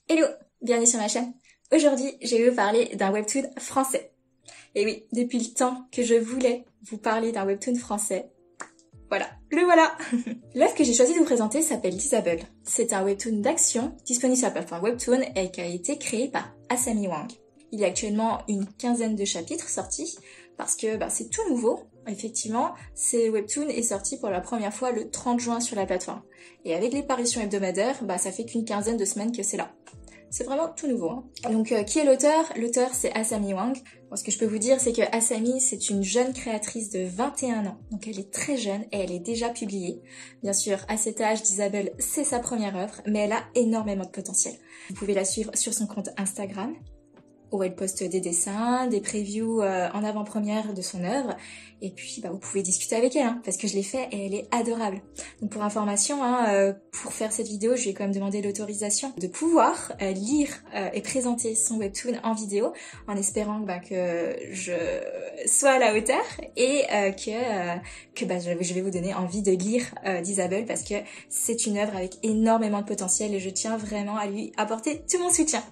Hello, bienvenue sur ma chaîne. Aujourd'hui, je vais vous parler d'un webtoon français. Et oui, depuis le temps que je voulais vous parler d'un webtoon français, voilà, le voilà. L'œuvre que j'ai choisi de vous présenter s'appelle Disable. C'est un webtoon d'action disponible sur la plateforme Webtoon et qui a été créé par Asami Wang. Il y a actuellement une quinzaine de chapitres sortis parce que c'est tout nouveau. Effectivement, ce webtoon est sorti pour la première fois le 30 juin sur la plateforme. Et avec les parutions hebdomadaires, ça fait qu'une quinzaine de semaines que c'est là. C'est vraiment tout nouveau. Hein. Donc, qui est l'auteur? L'auteur, c'est Asami Wang. Bon, ce que je peux vous dire, c'est que Asami, c'est une jeune créatrice de 21 ans. Donc, elle est très jeune et elle est déjà publiée. Bien sûr, à cet âge, Disable, c'est sa première œuvre, mais elle a énormément de potentiel. Vous pouvez la suivre sur son compte Instagram, où elle poste des dessins, des previews en avant-première de son œuvre. Et puis, vous pouvez discuter avec elle, parce que je l'ai fait et elle est adorable. Donc pour information, pour faire cette vidéo, je lui ai quand même demandé l'autorisation de pouvoir lire et présenter son webtoon en vidéo, en espérant que je sois à la hauteur et que je vais vous donner envie de lire Disable, parce que c'est une œuvre avec énormément de potentiel et je tiens vraiment à lui apporter tout mon soutien.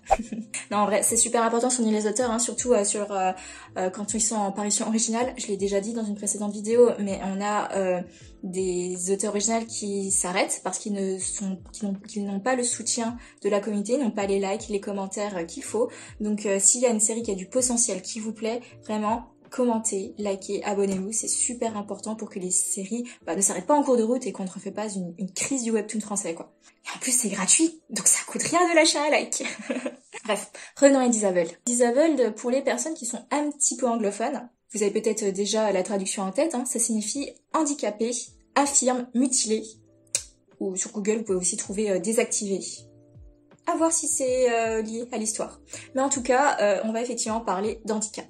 Non, en vrai, c'est super important de souligner les auteurs, surtout quand ils sont en parution originale. Je l'ai déjà dit dans une précédente vidéo, mais on a des auteurs originales qui s'arrêtent parce qu'ils n'ont pas le soutien de la communauté, ils n'ont pas les likes, les commentaires qu'il faut. Donc s'il y a une série qui a du potentiel qui vous plaît, vraiment, commentez, likez, abonnez-vous, c'est super important pour que les séries ne s'arrêtent pas en cours de route et qu'on ne refait pas une crise du webtoon français, quoi. Et en plus, c'est gratuit, donc ça coûte rien de lâcher un like. Bref, revenons à Disable. Disable, pour les personnes qui sont un petit peu anglophones, vous avez peut-être déjà la traduction en tête, ça signifie handicapé, infirme, mutilé, ou sur Google vous pouvez aussi trouver désactivé. À voir si c'est lié à l'histoire. Mais en tout cas, on va effectivement parler d'handicap.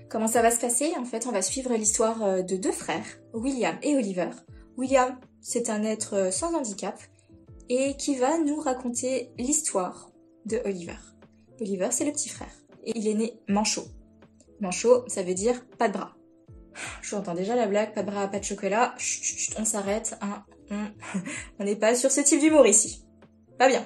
Comment ça va se passer? En fait, on va suivre l'histoire de deux frères, William et Oliver. William, c'est un être sans handicap, et qui va nous raconter l'histoire de Oliver. Oliver, c'est le petit frère. Et il est né manchot. Manchot, ça veut dire pas de bras. Je entends déjà la blague, pas de bras, pas de chocolat. Chut, chut, chut, on s'arrête. On n'est pas sur ce type d'humour ici. Pas bien.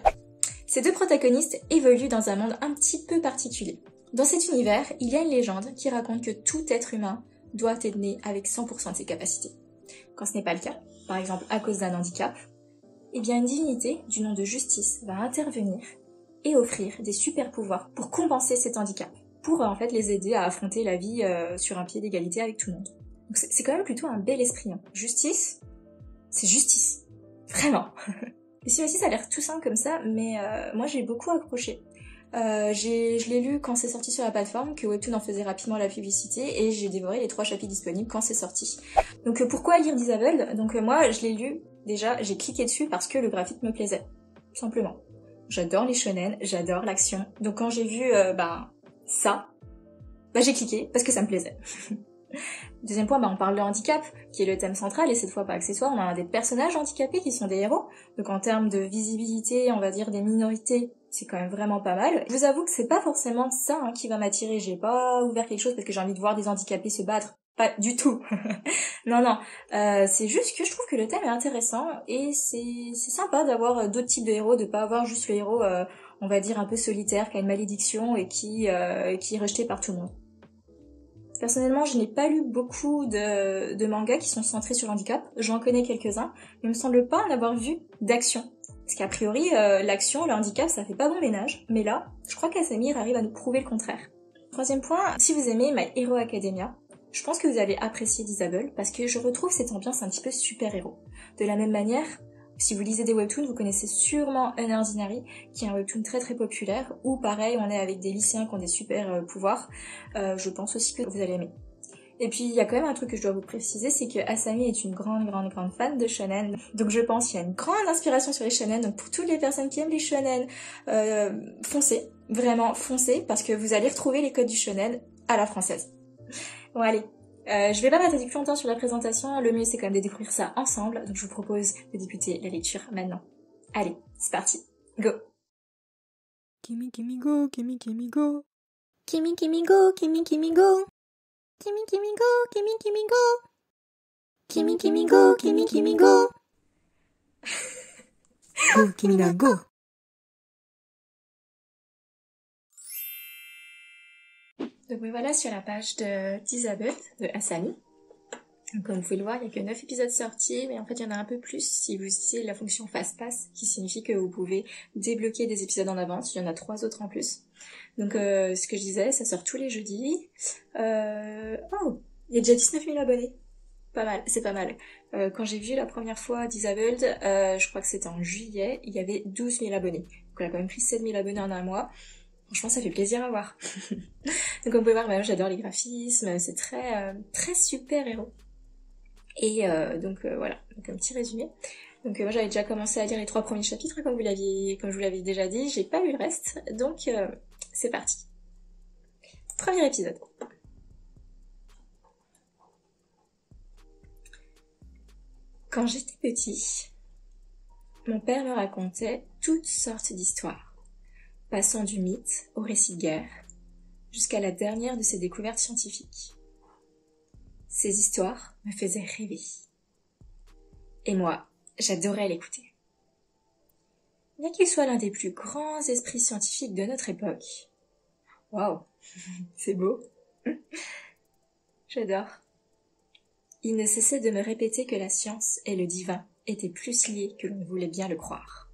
Ces deux protagonistes évoluent dans un monde un petit peu particulier. Dans cet univers, il y a une légende qui raconte que tout être humain doit être né avec 100% de ses capacités. Quand ce n'est pas le cas, par exemple à cause d'un handicap, eh bien une divinité du nom de Justice va intervenir et offrir des super pouvoirs pour compenser cet handicap, pour en fait les aider à affronter la vie sur un pied d'égalité avec tout le monde. Donc c'est quand même plutôt un bel esprit. Justice, c'est justice. Vraiment. Et si aussi ça a l'air tout simple comme ça, mais moi j'ai beaucoup accroché. Je l'ai lu quand c'est sorti sur la plateforme, que Webtoon en faisait rapidement la publicité, et j'ai dévoré les 3 chapitres disponibles quand c'est sorti. Donc pourquoi lire Disable? Donc moi je l'ai lu, déjà j'ai cliqué dessus parce que le graphique me plaisait, tout simplement. J'adore les shonen, j'adore l'action, donc quand j'ai vu ça, j'ai cliqué parce que ça me plaisait. Deuxième point, on parle de handicap, qui est le thème central, et cette fois pas accessoire, on a des personnages handicapés qui sont des héros. Donc en termes de visibilité, on va dire des minorités, c'est quand même vraiment pas mal. Je vous avoue que c'est pas forcément ça qui va m'attirer, j'ai pas ouvert quelque chose parce que j'ai envie de voir des handicapés se battre. Pas du tout. Non, c'est juste que je trouve que le thème est intéressant, et c'est sympa d'avoir d'autres types de héros, de pas avoir juste le héros, on va dire un peu solitaire, qui a une malédiction et qui est rejeté par tout le monde. Personnellement, je n'ai pas lu beaucoup de mangas qui sont centrés sur le handicap. J'en connais quelques-uns, mais il me semble pas en avoir vu d'action. Parce qu'a priori, l'action, le handicap, ça fait pas bon ménage. Mais là, je crois qu'Asami arrive à nous prouver le contraire. Troisième point, si vous aimez My Hero Academia, je pense que vous allez apprécier Disable, parce que je retrouve cette ambiance un petit peu super-héros. De la même manière, si vous lisez des webtoons, vous connaissez sûrement Unordinary, qui est un webtoon très très populaire, où pareil, on est avec des lycéens qui ont des super pouvoirs. Je pense aussi que vous allez aimer. Et puis, il y a quand même un truc que je dois vous préciser, c'est que Asami est une grande fan de shonen. Donc je pense qu'il y a une grande inspiration sur les shonen. Donc pour toutes les personnes qui aiment les shonen, foncez, vraiment foncez, parce que vous allez retrouver les codes du shonen à la française. Bon allez, je vais pas m'attarder plus longtemps sur la présentation, le mieux c'est quand même de découvrir ça ensemble, donc je vous propose de débuter la lecture maintenant. Allez, c'est parti, go! Kimi Kimi go, Kimi Kimi go. Kimi Kimi go, Kimi Kimi go. Kimi Kimi go, Kimi Kimi go. Kimi Kimi go, Kimi Kimi go. Go, Kimi na go. Donc me voilà sur la page d'Isabelle, de Hassani. Donc, comme vous pouvez le voir, il n'y a que 9 épisodes sortis, mais en fait il y en a un peu plus si vous utilisez la fonction Fast Pass, qui signifie que vous pouvez débloquer des épisodes en avance. Il y en a 3 autres en plus. Donc ce que je disais, ça sort tous les jeudis. Oh, il y a déjà 19 000 abonnés. Pas mal, c'est pas mal. Quand j'ai vu la première fois d'Isabelle, je crois que c'était en juillet, il y avait 12 000 abonnés. Donc elle a quand même pris 7 000 abonnés en un mois. Franchement, ça fait plaisir à voir. Donc comme vous pouvez voir, moi j'adore les graphismes, c'est très super héros. Et voilà, donc un petit résumé. Donc moi j'avais déjà commencé à lire les 3 premiers chapitres, comme je vous l'avais déjà dit, j'ai pas lu le reste, donc c'est parti. Premier épisode. Quand j'étais petit, mon père me racontait toutes sortes d'histoires, passant du mythe au récit de guerre, jusqu'à la dernière de ses découvertes scientifiques. Ces histoires me faisaient rêver. Et moi, j'adorais l'écouter. Bien qu'il soit l'un des plus grands esprits scientifiques de notre époque. Waouh, c'est beau. J'adore. Il ne cessait de me répéter que la science et le divin étaient plus liés que l'on voulait bien le croire.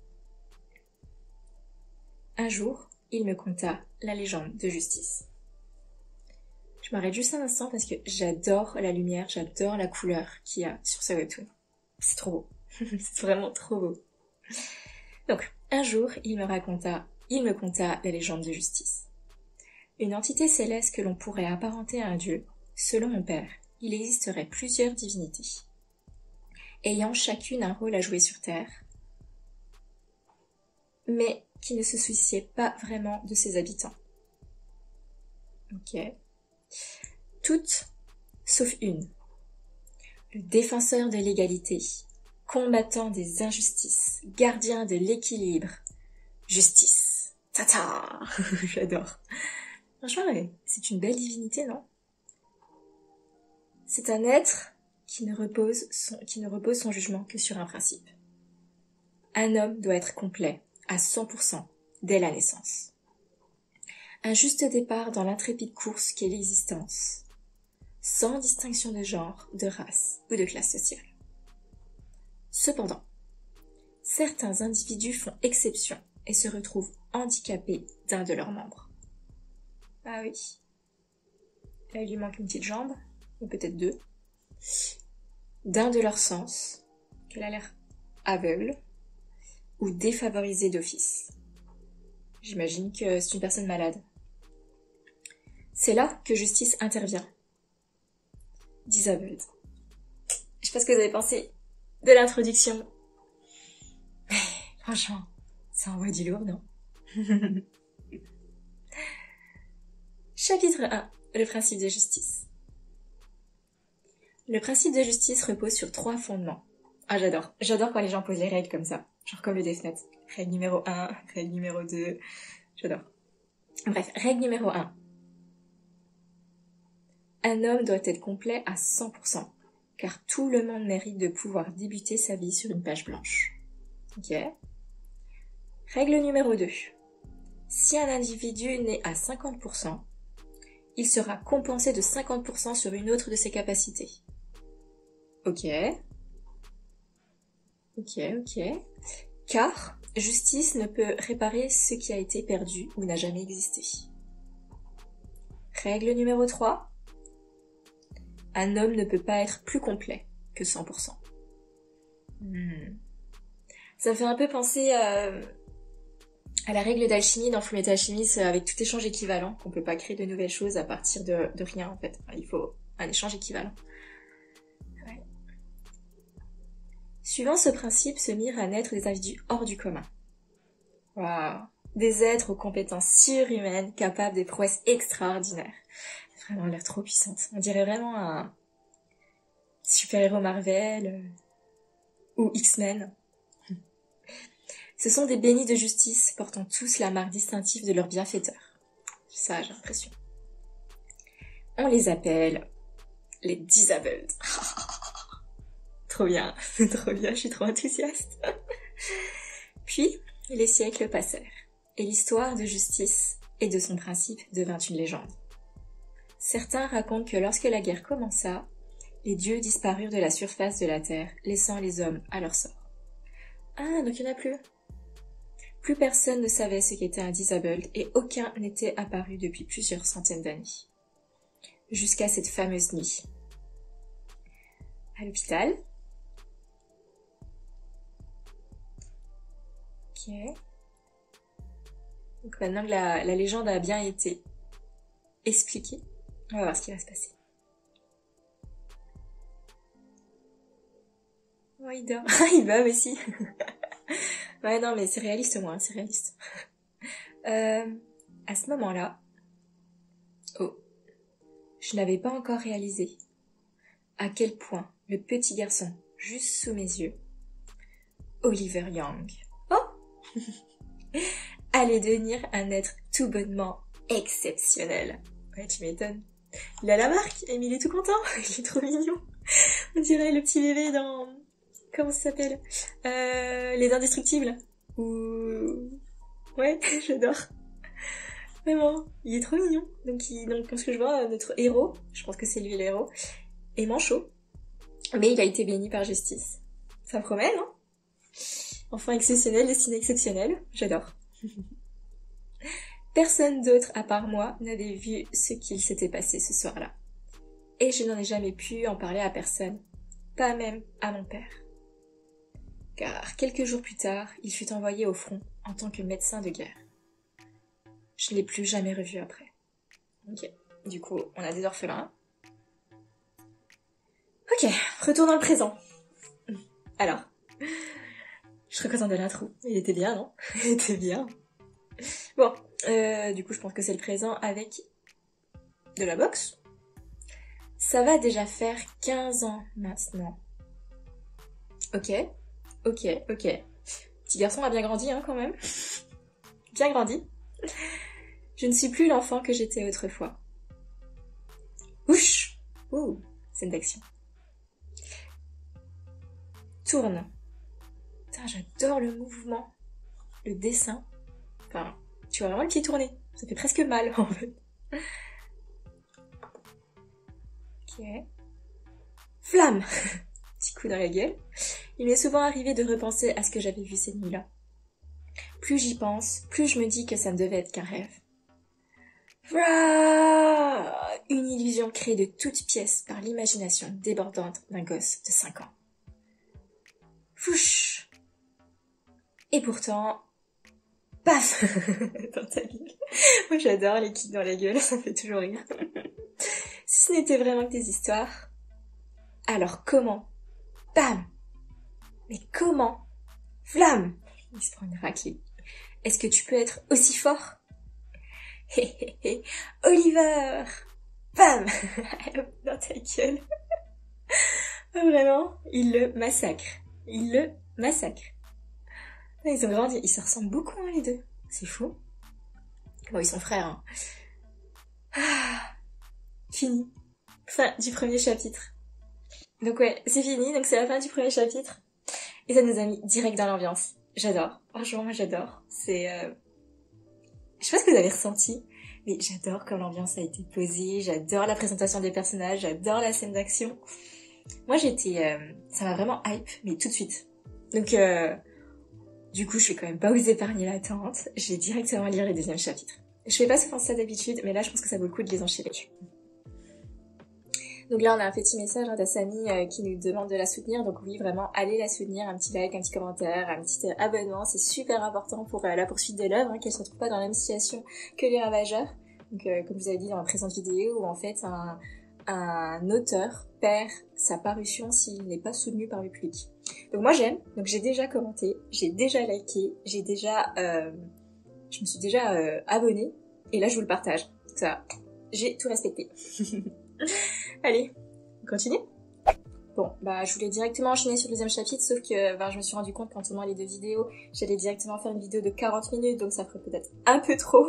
Un jour, il me conta la légende de Justice. Je m'arrête juste un instant parce que j'adore la lumière, j'adore la couleur qu'il y a sur ce webtoon. C'est trop beau. C'est vraiment trop beau. Donc, un jour, il me conta la légende de Justice. Une entité céleste que l'on pourrait apparenter à un dieu, selon mon père, il existerait plusieurs divinités, ayant chacune un rôle à jouer sur Terre, mais qui ne se souciaient pas vraiment de ses habitants. Ok. Toutes, sauf une. Le défenseur de l'égalité, combattant des injustices, gardien de l'équilibre, Justice. Tata. J'adore. Franchement, c'est une belle divinité, non? C'est un être qui ne repose son jugement que sur un principe. Un homme doit être complet, à 100%, dès la naissance. Un juste départ dans l'intrépide course qu'est l'existence, sans distinction de genre, de race ou de classe sociale. Cependant, certains individus font exception et se retrouvent handicapés d'un de leurs membres. Ah oui. Là, il lui manque une petite jambe, ou peut-être 2. D'un de leurs sens, qu'elle a l'air aveugle, ou défavorisée d'office. J'imagine que c'est une personne malade. C'est là que Justice intervient. d'Isabelle. Je sais pas ce que vous avez pensé de l'introduction. Mais franchement, ça envoie du lourd, non? Chapitre 1. Le principe de justice. Le principe de justice repose sur 3 fondements. Ah, j'adore. J'adore quand les gens posent les règles comme ça. Genre comme le Death Note. Règle numéro 1, règle numéro 2. J'adore. Bref, règle numéro 1. Un homme doit être complet à 100%, car tout le monde mérite de pouvoir débuter sa vie sur une page blanche. Ok. Règle numéro 2. Si un individu naît à 50%, il sera compensé de 50% sur une autre de ses capacités. Ok. Car justice ne peut réparer ce qui a été perdu ou n'a jamais existé. Règle numéro 3. Un homme ne peut pas être plus complet que 100%. Ça me fait un peu penser à la règle d'alchimie dans Fullmetal Alchemist avec tout échange équivalent, qu'on peut pas créer de nouvelles choses à partir de rien en fait. Il faut un échange équivalent. Ouais. Suivant ce principe se mirent à naître des individus hors du commun. Waouh. Des êtres aux compétences surhumaines, capables des prouesses extraordinaires. Vraiment l'air trop puissante. On dirait vraiment un super-héros Marvel ou X-Men. Ce sont des bénis de justice portant tous la marque distinctive de leur bienfaiteur. Ça, j'ai l'impression. On les appelle les Disabelled. Trop bien, je suis trop enthousiaste. Puis, les siècles passèrent, et l'histoire de justice et de son principe devint une légende. Certains racontent que lorsque la guerre commença, les dieux disparurent de la surface de la terre, laissant les hommes à leur sort. Ah, donc il n'y en a plus. Plus personne ne savait ce qu'était un Disabled et aucun n'était apparu depuis plusieurs centaines d'années. Jusqu'à cette fameuse nuit. À l'hôpital. Ok. Donc maintenant que la légende a bien été expliquée, on va voir ce qui va se passer. Oh, il dort. Il va aussi. Ouais, non, mais c'est réaliste, moi, c'est réaliste. À ce moment-là, je n'avais pas encore réalisé à quel point le petit garçon, juste sous mes yeux, Oliver Young, allait devenir un être tout bonnement exceptionnel. Ouais, tu m'étonnes. Il a la marque, et il est tout content, il est trop mignon. On dirait le petit bébé dans... Comment ça s'appelle Les Indestructibles. Ou... Ouais, j'adore. Vraiment, il est trop mignon. Donc comme ce que je vois, notre héros, je pense que c'est lui le héros, est manchot. Mais il a été béni par justice. Ça promet, non? Enfant exceptionnel, destiné exceptionnel. J'adore. Personne d'autre, à part moi, n'avait vu ce qu'il s'était passé ce soir-là. Et je n'en ai jamais pu en parler à personne. Pas même à mon père. Car quelques jours plus tard, il fut envoyé au front en tant que médecin de guerre. Je ne l'ai plus jamais revu après. Ok, du coup, on a des orphelins. Ok, retour dans le présent. Alors, je suis contente de l'intro. Il était bien, non? Il était bien. Bon, du coup, je pense que c'est le présent avec de la boxe. Ça va déjà faire 15 ans maintenant. Ok. Petit garçon a bien grandi, hein, quand même. Bien grandi. Je ne suis plus l'enfant que j'étais autrefois. Ouch! Ouh, scène d'action. Tourne. Putain, j'adore le mouvement. Le dessin. Enfin, tu vois vraiment le pied tourné. Ça fait presque mal, en fait. Ok. Flamme! Petit coup dans la gueule. Il m'est souvent arrivé de repenser à ce que j'avais vu cette nuit-là. Plus j'y pense, plus je me dis que ça ne devait être qu'un rêve. Une illusion créée de toutes pièces par l'imagination débordante d'un gosse de 5 ans. Fouch. Et pourtant... Paf. Dans ta gueule. Moi j'adore les kicks dans la gueule, ça me fait toujours rire. Si ce n'était vraiment que des histoires, alors comment? Bam. Mais comment? Flamme. Il se prend une raclée. Est-ce que tu peux être aussi fort? Hé hé hé, Oliver! Bam! Dans ta gueule. Vraiment, il le massacre. Il le massacre. Ils ont grandi, ils se ressemblent beaucoup, hein, les deux. C'est fou. Bon, ils sont frères, hein. Ah, fini. Fin du premier chapitre. Donc ouais, c'est fini, donc c'est la fin du premier chapitre. Et ça nous a mis direct dans l'ambiance. J'adore. Franchement, moi j'adore. C'est... Je sais pas ce que vous avez ressenti, mais j'adore comme l'ambiance a été posée, j'adore la présentation des personnages, j'adore la scène d'action. Moi j'étais... ça m'a vraiment hype, mais tout de suite. Donc du coup je vais quand même pas vous épargner l'attente, je vais directement lire les deuxièmes chapitres. Je fais pas souvent ça d'habitude, mais là je pense que ça vaut le coup de les enchaîner. Donc là on a un petit message d'Assami qui nous demande de la soutenir, donc oui vraiment allez la soutenir, un petit like, un petit commentaire, un petit abonnement, c'est super important pour la poursuite de l'œuvre, qu'elle se retrouve pas dans la même situation que les Ravageurs. Donc comme je vous avais dit dans la présente vidéo, où en fait un auteur perd sa parution s'il n'est pas soutenu par le public. Donc moi j'aime, donc j'ai déjà commenté, j'ai déjà liké, je me suis déjà abonnée, et là je vous le partage. Donc ça, j'ai tout respecté. Allez, on continue. Bon, bah je voulais directement enchaîner sur le deuxième chapitre, sauf que je me suis rendu compte qu'en tournant les deux vidéos, j'allais directement faire une vidéo de 40 minutes, donc ça ferait peut-être un peu trop.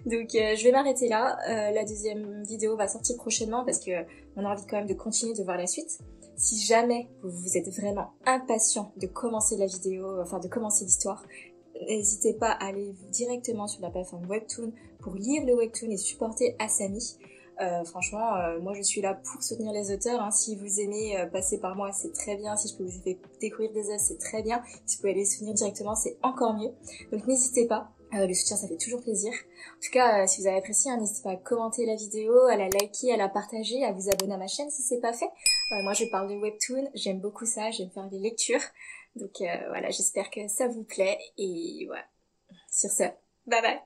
Donc je vais m'arrêter là. La deuxième vidéo va sortir prochainement parce que on a envie quand même de continuer de voir la suite. Si jamais vous êtes vraiment impatient de commencer la vidéo, enfin de commencer l'histoire, n'hésitez pas à aller directement sur la plateforme Webtoon pour lire le Webtoon et supporter Asami. Franchement, moi je suis là pour soutenir les auteurs, hein. Si vous aimez passer par moi, c'est très bien. Si je peux vous faire découvrir des œuvres, c'est très bien. Si vous pouvez aller les soutenir directement, c'est encore mieux. Donc n'hésitez pas. Le soutien, ça fait toujours plaisir. En tout cas, si vous avez apprécié, hein, n'hésitez pas à commenter la vidéo, à la liker, à la partager, à vous abonner à ma chaîne si c'est pas fait. Moi, je parle de webtoon, j'aime beaucoup ça, j'aime faire des lectures. Donc voilà, j'espère que ça vous plaît. Et voilà, sur ce, bye bye.